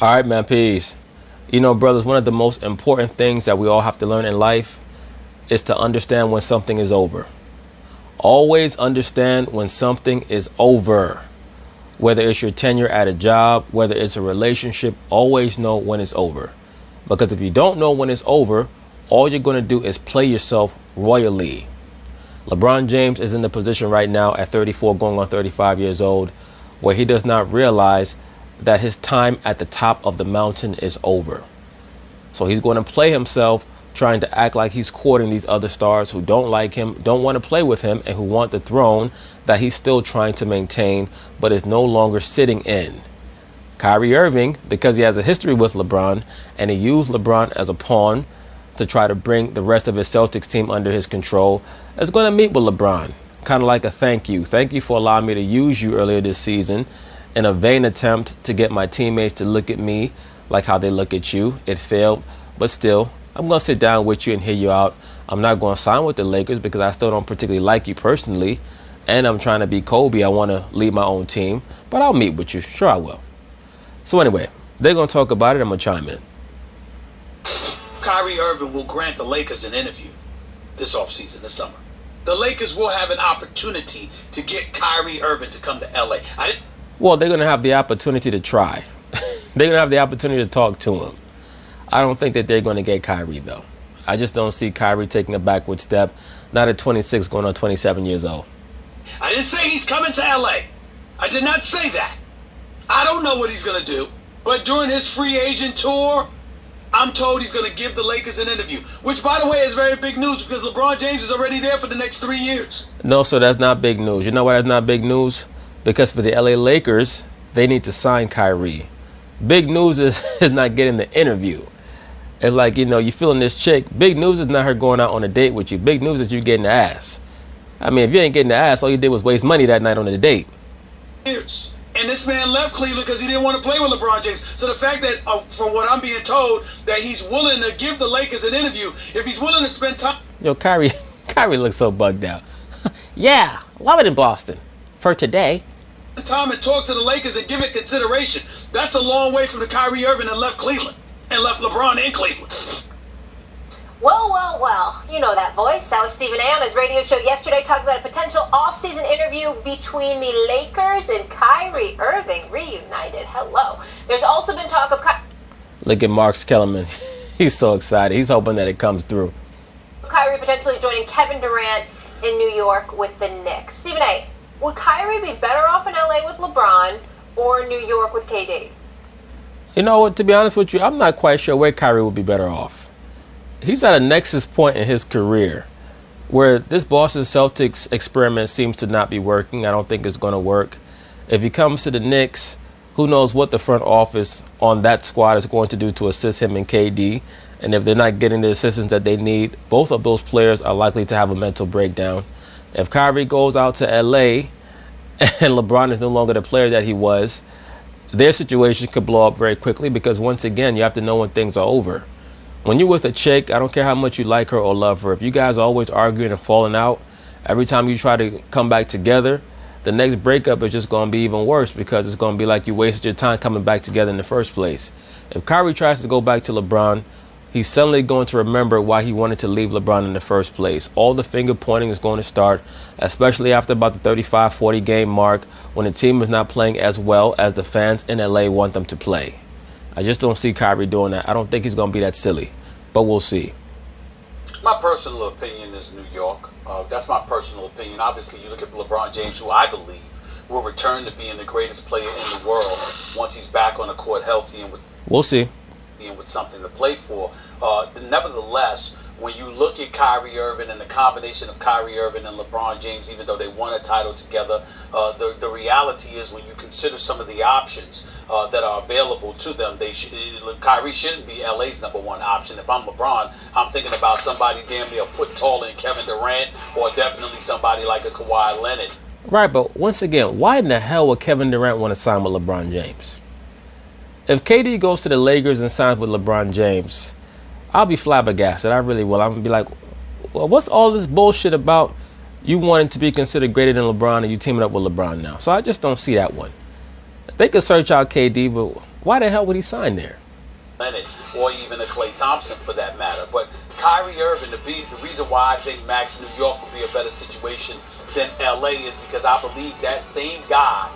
All right, man, peace. You know, brothers, one of the most important things that we all have to learn in life is to understand when something is over. Always understand when something is over. Whether it's your tenure at a job, whether it's a relationship, always know when it's over. Because if you don't know when it's over, all you're going to do is play yourself royally. LeBron James is in the position right now at 34, going on 35 years old, where he does not realize that his time at the top of the mountain is over. So he's going to play himself trying to act like he's courting these other stars who don't like him, don't want to play with him, and who want the throne that he's still trying to maintain, but is no longer sitting in. Kyrie Irving, because he has a history with LeBron, and he used LeBron as a pawn to try to bring the rest of his Celtics team under his control, is going to meet with LeBron, kind of like a thank you. Thank you for allowing me to use you earlier this season in a vain attempt to get my teammates to look at me like how they look at you. It failed, but still, I'm going to sit down with you and hear you out. I'm not going to sign with the Lakers because I still don't particularly like you personally, and I'm trying to be Kobe. I want to lead my own team, but I'll meet with you. Sure, I will. So anyway, they're going to talk about it. I'm going to chime in. Kyrie Irving will grant the Lakers an interview this offseason, this summer. The Lakers will have an opportunity to get Kyrie Irving to come to L.A. Well, they're going to have the opportunity to try. They're going to have the opportunity to talk to him. I don't think that they're going to get Kyrie, though. I just don't see Kyrie taking a backward step, not at 26, going on 27 years old. I didn't say he's coming to L.A. I did not say that. I don't know what he's going to do, but during his free agent tour, I'm told he's going to give the Lakers an interview, which, by the way, is very big news because LeBron James is already there for the next 3 years. No, so that's not big news. You know why that's not big news? Because for the LA Lakers, they need to sign Kyrie. Big news is not getting the interview. It's like, you know, you feeling this chick. Big news is not her going out on a date with you. Big news is you getting the ass. I mean, if you ain't getting the ass, all you did was waste money that night on a date. Years. And this man left Cleveland because he didn't want to play with LeBron James. So the fact that, from what I'm being told, that he's willing to give the Lakers an interview, if he's willing to spend time... Yo, Kyrie looks so bugged out. Yeah, love it in Boston. For today. Time and talk to the Lakers and give it consideration. That's a long way from the Kyrie Irving that left Cleveland and left LeBron in Cleveland. Well. You know that voice. That was Stephen A. on his radio show yesterday talking about a potential off-season interview between the Lakers and Kyrie Irving reunited. Hello. There's also been talk of Look at Mark Kellerman. He's so excited. He's hoping that it comes through. Kyrie potentially joining Kevin Durant in New York with the Knicks. Stephen A., would Kyrie be better off in LA with LeBron or New York with KD? You know what, to be honest with you, I'm not quite sure where Kyrie would be better off. He's at a nexus point in his career where this Boston Celtics experiment seems to not be working. I don't think it's going to work. If he comes to the Knicks, who knows what the front office on that squad is going to do to assist him in KD. And if they're not getting the assistance that they need, both of those players are likely to have a mental breakdown. If Kyrie goes out to LA and LeBron is no longer the player that he was, their situation could blow up very quickly because, once again, you have to know when things are over. When you're with a chick, I don't care how much you like her or love her, if you guys are always arguing and falling out, every time you try to come back together, the next breakup is just going to be even worse because it's going to be like you wasted your time coming back together in the first place. If Kyrie tries to go back to LeBron, he's suddenly going to remember why he wanted to leave LeBron in the first place. All the finger pointing is going to start, especially after about the 35-40 game mark when the team is not playing as well as the fans in LA want them to play. I just don't see Kyrie doing that. I don't think he's going to be that silly, but we'll see. My personal opinion is New York. That's my personal opinion. Obviously, you look at LeBron James, who I believe will return to being the greatest player in the world once he's back on the court healthy and we'll see. With something to play for. Nevertheless, when you look at Kyrie Irving and the combination of Kyrie Irving and LeBron James, even though they won a title together, the reality is when you consider some of the options that are available to them, Kyrie shouldn't be LA's number one option. If I'm LeBron, I'm thinking about somebody damn near a foot taller than Kevin Durant, or definitely somebody like a Kawhi Leonard. Right, but once again, why in the hell would Kevin Durant want to sign with LeBron James? If KD goes to the Lakers and signs with LeBron James, I'll be flabbergasted. I really will. I'm going to be like, well, what's all this bullshit about you wanting to be considered greater than LeBron and you teaming up with LeBron now? So I just don't see that one. They could search out KD, but Why the hell would he sign there? Leonard, or even a Klay Thompson for that matter. But Kyrie Irving, the reason why I think Max, New York would be a better situation than LA is because I believe that same guy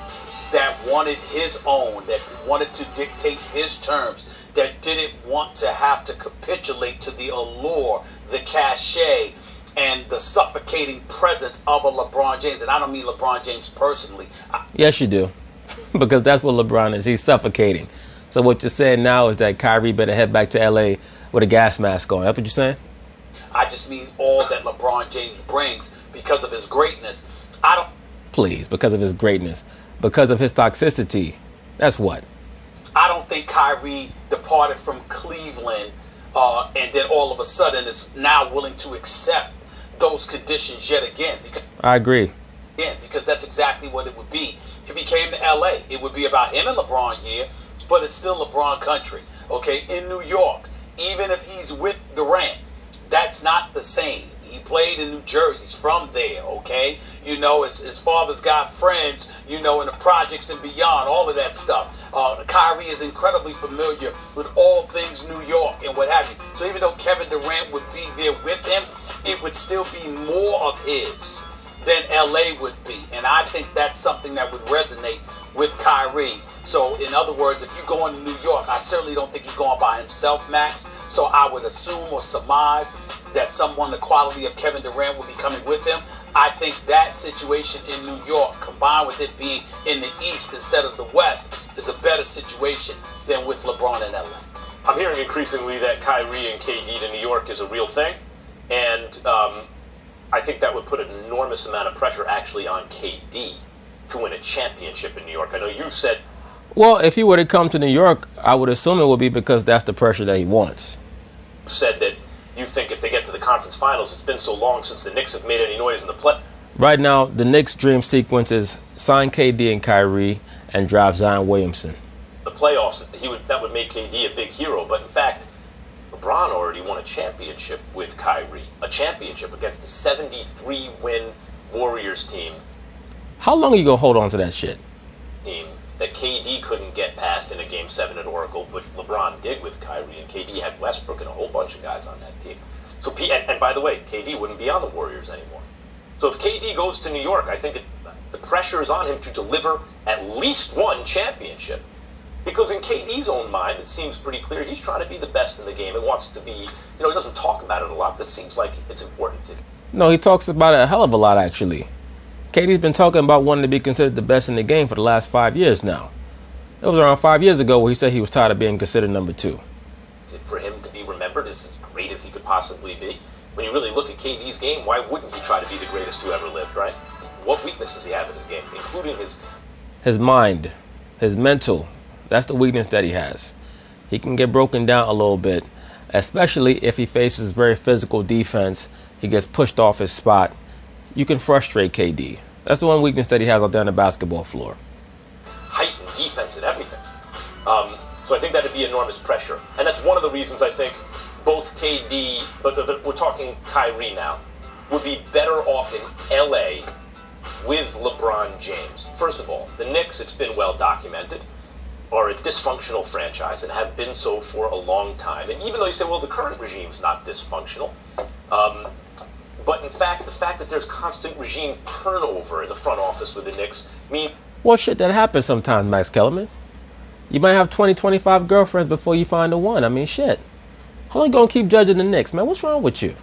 that wanted his own, that wanted to dictate his terms, that didn't want to have to capitulate to the allure, the cachet, and the suffocating presence of a LeBron James. And I don't mean LeBron James personally. Yes, you do. Because that's what LeBron is. He's suffocating. So what you're saying now is that Kyrie better head back to L.A. with a gas mask on. That's what you're saying? I just mean all that LeBron James brings because of his greatness. Please, because of his greatness. Because of his toxicity. That's what? I don't think Kyrie departed from Cleveland and then all of a sudden is now willing to accept those conditions yet again. I agree. Again, because that's exactly what it would be. If he came to L.A., it would be about him and LeBron here. But it's still LeBron country, okay? In New York, even if he's with Durant, that's not the same. He played in New Jersey. He's from there, okay? You know, his father's got friends, you know, in the projects and beyond, all of that stuff. Kyrie is incredibly familiar with all things New York and what have you. So even though Kevin Durant would be there with him, it would still be more of his than LA would be. And I think that's something that would resonate with Kyrie. So, in other words, if you go into New York, I certainly don't think he's going by himself, Max. So I would assume or surmise that someone the quality of Kevin Durant will be coming with him. I think that situation in New York, combined with it being in the East instead of the West, is a better situation than with LeBron and LA. I'm hearing increasingly that Kyrie and KD to New York is a real thing. And I think that would put an enormous amount of pressure actually on KD to win a championship in New York. I know you've said... Well, if he were to come to New York, I would assume it would be because that's the pressure that he wants. Said that you think if they get to the conference finals, it's been so long since the Knicks have made any noise in the play. Right now, the Knicks' dream sequence is sign KD and Kyrie and draft Zion Williamson. The playoffs, that would make KD a big hero. But in fact, LeBron already won a championship with Kyrie. A championship against a 73-win Warriors team. How long are you going to hold on to that shit? Team that KD couldn't get past in a Game 7 at Oracle, but LeBron did with Kyrie, and KD had Westbrook and a whole bunch of guys on that team. So, and by the way, KD wouldn't be on the Warriors anymore. So if KD goes to New York, I think the pressure is on him to deliver at least one championship. Because in KD's own mind, it seems pretty clear he's trying to be the best in the game and wants to be, he doesn't talk about it a lot, but it seems like it's important to him. No, he talks about it a hell of a lot, actually. KD's been talking about wanting to be considered the best in the game for the last 5 years now. It was around 5 years ago where he said he was tired of being considered number 2. For him to be remembered as great as he could possibly be, when you really look at KD's game, why wouldn't he try to be the greatest who ever lived, right? What weaknesses does he have in his game, including his mind, his mental. That's the weakness that he has. He can get broken down a little bit, especially if he faces very physical defense. He gets pushed off his spot. You can frustrate KD. That's the one weakness that he has out there on the basketball floor. Height and defense and everything. So I think that would be enormous pressure. And that's one of the reasons I think both KD, but we're talking Kyrie now, would be better off in LA with LeBron James. First of all, the Knicks, it's been well documented, are a dysfunctional franchise and have been so for a long time. And even though you say, well, the current regime's not dysfunctional, but in fact, the fact that there's constant regime turnover in the front office with the Knicks means... Well, shit, that happens sometimes, Max Kellerman. You might have 20, 25 girlfriends before you find the one. I mean, shit. How long you gonna keep judging the Knicks, man? What's wrong with you?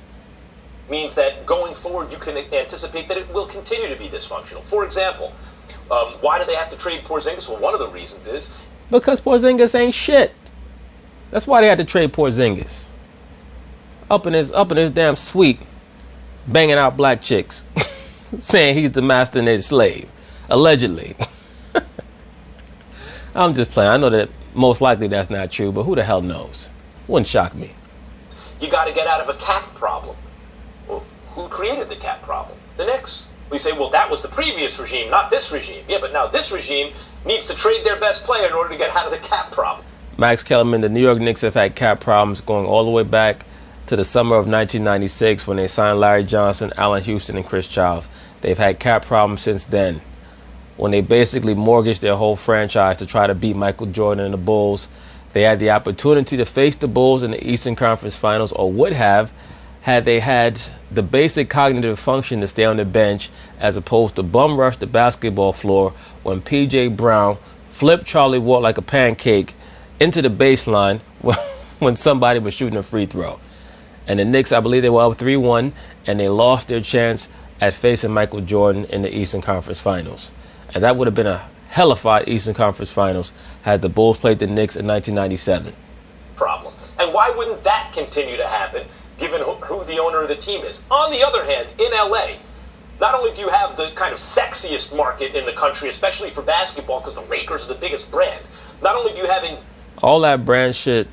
Means that going forward, you can anticipate that it will continue to be dysfunctional. For example, why do they have to trade Porzingis? Well, one of the reasons is... Because Porzingis ain't shit. That's why they had to trade Porzingis. Up in his damn suite, banging out black chicks, saying he's the master and they're the slave, allegedly. I'm just playing. I know that most likely that's not true, but who the hell knows? Wouldn't shock me. You got to get out of a cap problem. Well, who created the cap problem? The Knicks. We say, well, that was the previous regime, not this regime. Yeah, but now this regime needs to trade their best player in order to get out of the cap problem. Max Kellerman, the New York Knicks have had cap problems going all the way back to the summer of 1996 when they signed Larry Johnson, Allen Houston, and Chris Childs. They've had cap problems since then. when they basically mortgaged their whole franchise to try to beat Michael Jordan and the Bulls. They had the opportunity to face the Bulls in the Eastern Conference Finals, or would have, had they had the basic cognitive function to stay on the bench as opposed to bum rush the basketball floor when P.J. Brown flipped Charlie Ward like a pancake into the baseline when somebody was shooting a free throw. And the Knicks, I believe they were up 3-1, and they lost their chance at facing Michael Jordan in the Eastern Conference Finals. And that would have been a hellified Eastern Conference Finals had the Bulls played the Knicks in 1997. Problem. And why wouldn't that continue to happen, given who the owner of the team is? On the other hand, in LA, not only do you have the kind of sexiest market in the country, especially for basketball, because the Lakers are the biggest brand, not only do you have all that brand shit.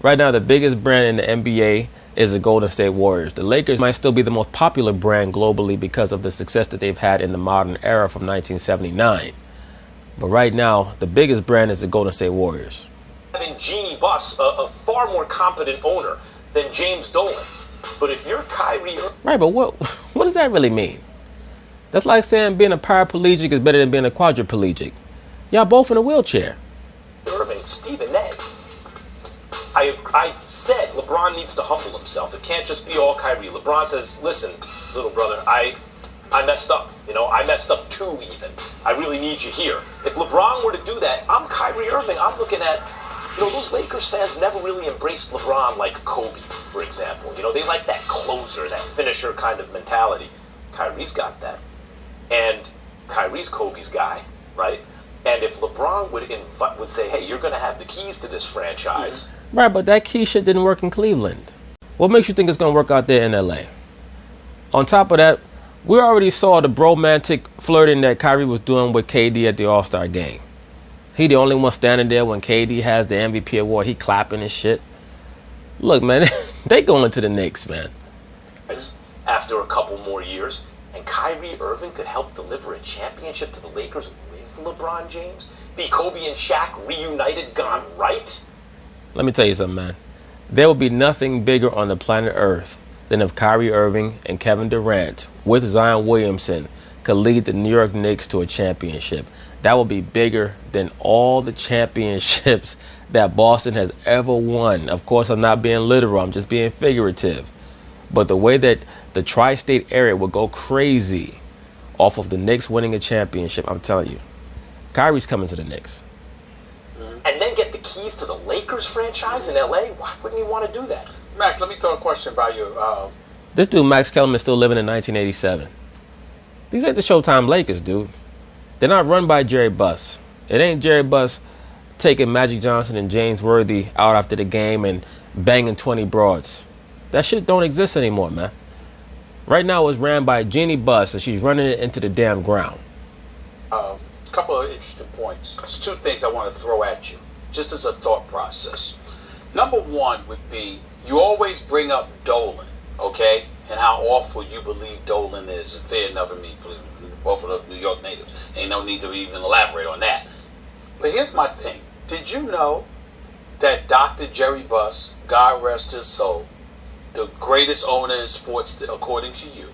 Right now, the biggest brand in the NBA is the Golden State Warriors. The Lakers might still be the most popular brand globally because of the success that they've had in the modern era from 1979. But right now, the biggest brand is the Golden State Warriors. having Jeannie Buss, a far more competent owner than James Dolan. But if you're Kyrie Irving... Right, but what does that really mean? That's like saying being a paraplegic is better than being a quadriplegic. Y'all both in a wheelchair. Irving, Stephen A. I said LeBron needs to humble himself. It can't just be all Kyrie. LeBron says, listen, little brother, I messed up. You know, I messed up too even. I really need you here. If LeBron were to do that, I'm Kyrie Irving. I'm looking at, you know, those Lakers fans never really embraced LeBron like Kobe, for example. You know, they like that closer, that finisher kind of mentality. Kyrie's got that. And Kyrie's Kobe's guy, right? And if LeBron would say, hey, you're going to have the keys to this franchise. Right, but that key shit didn't work in Cleveland. What makes you think it's going to work out there in L.A.? On top of that, we already saw the bromantic flirting that Kyrie was doing with KD at the All-Star game. He the only one standing there when KD has the MVP award. He clapping and shit. Look, man, they going into the Knicks, man. After a couple more years, and Kyrie Irving could help deliver a championship to the Lakers with LeBron James? Be Kobe and Shaq reunited, gone right? Let me tell you something, man. There will be nothing bigger on the planet Earth than if Kyrie Irving and Kevin Durant with Zion Williamson could lead the New York Knicks to a championship. That will be bigger than all the championships that Boston has ever won. Of course, I'm not being literal. I'm just being figurative. But the way that the tri-state area will go crazy off of the Knicks winning a championship, I'm telling you, Kyrie's coming to the Knicks. And then get the keys to the Lakers franchise in L.A.? Why wouldn't you want to do that? Max, let me throw a question by you. This dude, Max Kellerman, is still living in 1987. These ain't the Showtime Lakers, dude. They're not run by Jerry Buss. It ain't Jerry Buss taking Magic Johnson and James Worthy out after the game and banging 20 broads. That shit don't exist anymore, man. Right now it's ran by Jeannie Buss, and she's running it into the damn ground. A couple of interesting points. There's two things I want to throw at you, just as a thought process. Number one would be, you always bring up Dolan, okay, and how awful you believe Dolan is. And fair enough, I mean, both of those New York natives. Ain't no need to even elaborate on that. But here's my thing. Did you know that Dr. Jerry Buss, God rest his soul, the greatest owner in sports according to you,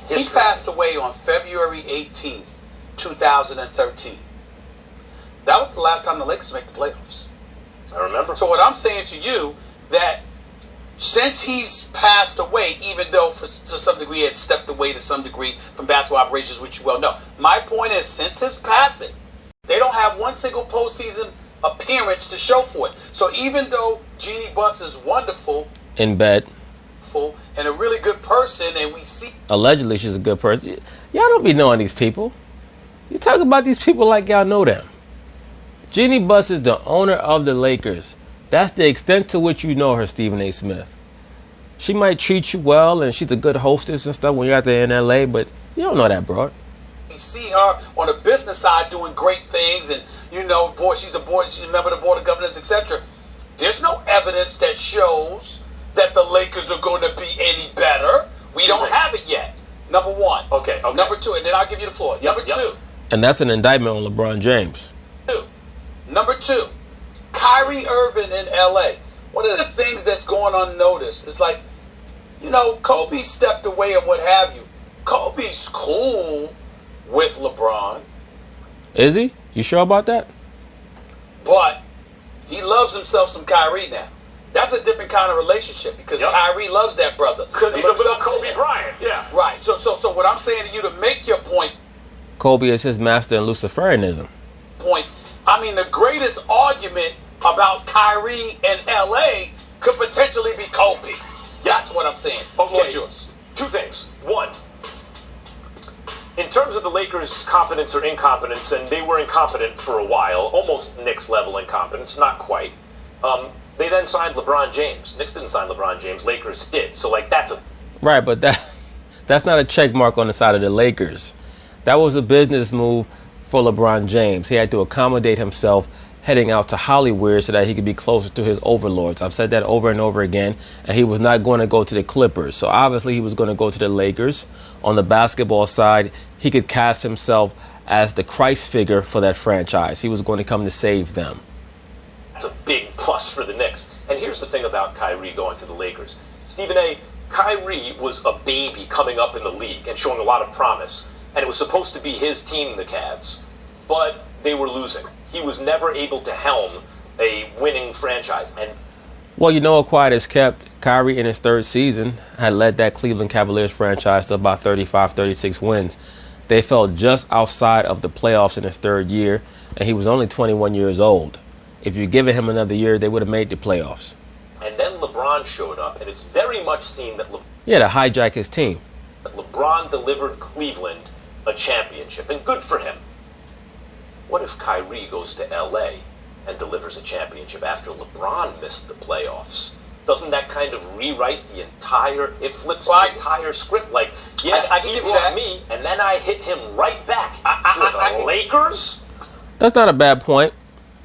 he passed away on February 18th, 2013. That was the last time the Lakers made the playoffs. I remember. So what I'm saying to you, that since he's passed away, even though to some degree he had stepped away to some degree from basketball operations, which you well know, my point is, since his passing, they don't have one single postseason appearance to show for it. So even though Jeannie Buss is wonderful in bed and a really good person, and we see allegedly she's a good person, y'all don't be knowing these people. You talk about these people like y'all know them. Jeannie Buss is the owner of the Lakers. That's the extent to which you know her, Stephen A. Smith. She might treat you well, and she's a good hostess and stuff when you're out there in L.A., but you don't know that broad. we see her on the business side doing great things, and she's a member of the board of governors, etc. There's no evidence that shows that the Lakers are going to be any better. We don't have it yet. Number one. Okay. Number two, and then I'll give you the floor. Number two. And that's an indictment on LeBron James. Number two, Kyrie Irving in L.A. One of the things that's going unnoticed is like, Kobe stepped away and what have you. Kobe's cool with LeBron. Is he? You sure about that? But he loves himself some Kyrie now. That's a different kind of relationship because Kyrie loves that brother. Because he's a little Kobe Bryant, yeah. Right. So what I'm saying to you to make your point. Kobe is his master in Luciferianism. I mean, the greatest argument about Kyrie and LA could potentially be Kobe. That's what I'm saying. Okay. Yours. Two things. One, in terms of the Lakers' competence or incompetence, and they were incompetent for a while, almost Knicks level incompetence, not quite. They then signed LeBron James. Knicks didn't sign LeBron James. Lakers did. So, that's a... Right, but that's not a check mark on the side of the Lakers. That was a business move for LeBron James. He had to accommodate himself heading out to Hollywood so that he could be closer to his overlords. I've said that over and over again, and he was not going to go to the Clippers. So obviously he was going to go to the Lakers. On the basketball side, he could cast himself as the Christ figure for that franchise. He was going to come to save them. That's a big plus for the Knicks. And here's the thing about Kyrie going to the Lakers. Stephen A., Kyrie was a baby coming up in the league and showing a lot of promise. And it was supposed to be his team, the Cavs. But they were losing. He was never able to helm a winning franchise. And well, you know what quiet is kept? Kyrie in his third season had led that Cleveland Cavaliers franchise to about 35, 36 wins. They fell just outside of the playoffs in his third year, and he was only 21 years old. If you given him another year, they would have made the playoffs. And then LeBron showed up, and it's very much seen that to hijack his team. LeBron delivered Cleveland a championship, and good for him. What if Kyrie goes to LA and delivers a championship after LeBron missed the playoffs? Doesn't that kind of rewrite the entire, it flips the entire script? Like, I can give you that. Me, and then I hit him right back for the Lakers? That's not a bad point,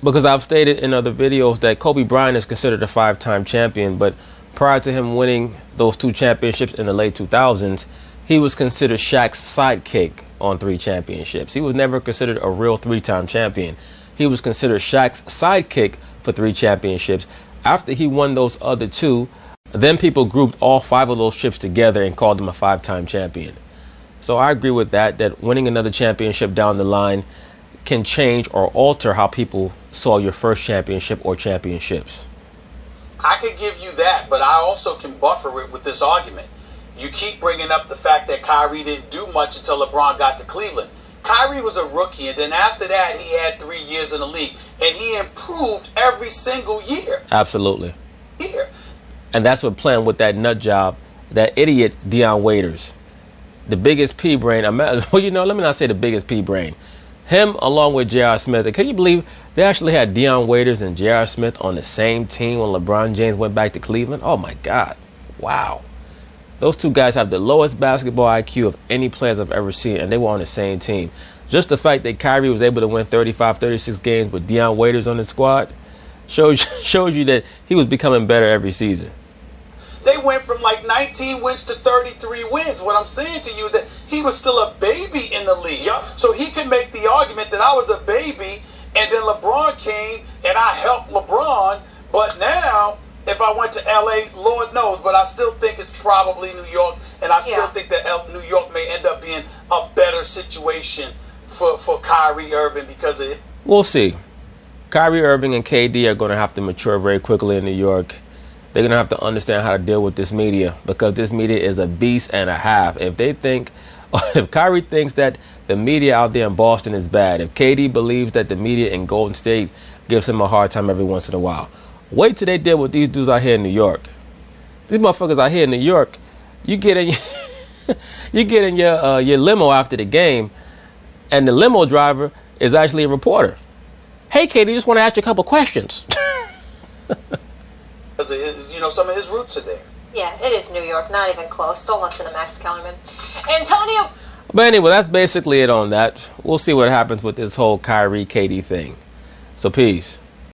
because I've stated in other videos that Kobe Bryant is considered a 5-time champion, but prior to him winning those 2 championships in the late 2000s, he was considered Shaq's sidekick on 3 championships. He was never considered a real 3-time champion. He was considered Shaq's sidekick for 3 championships. After he won those other 2, then people grouped all 5 of those ships together and called him a 5-time champion. So I agree with that winning another championship down the line can change or alter how people saw your first championship or championships. I could give you that, but I also can buffer it with this argument. You keep bringing up the fact that Kyrie didn't do much until LeBron got to Cleveland. Kyrie was a rookie, and then after that, he had 3 years in the league, and he improved every single year. Absolutely. And that's what playing with that nut job, that idiot Dion Waiters, the biggest pea brain. Well, let me not say the biggest pea brain. Him along with J.R. Smith. And can you believe they actually had Dion Waiters and J.R. Smith on the same team when LeBron James went back to Cleveland? Oh, my God. Wow. Those 2 guys have the lowest basketball IQ of any players I've ever seen, and they were on the same team. Just the fact that Kyrie was able to win 35, 36 games with Dion Waiters on the squad shows you that he was becoming better every season. They went from 19 wins to 33 wins. What I'm saying to you is that he was still a baby in the league. Yep. So he can make the argument that I was a baby, and then LeBron came, and I helped LeBron, but now if I went to LA, Lord knows, but I still think it's probably New York, and I still think that New York may end up being a better situation for Kyrie Irving because of it. We'll see. Kyrie Irving and KD are going to have to mature very quickly in New York. They're going to have to understand how to deal with this media, because this media is a beast and a half. If Kyrie thinks that the media out there in Boston is bad, if KD believes that the media in Golden State gives him a hard time every once in a while, wait till they deal with these dudes out here in New York. These motherfuckers out here in New York, you get in your limo after the game, and the limo driver is actually a reporter. Hey, KD, just want to ask you a couple questions. Because some of his roots are there. Yeah, it is New York. Not even close. Don't listen to Max Kellerman. Antonio. But anyway, that's basically it on that. We'll see what happens with this whole Kyrie KD thing. So peace.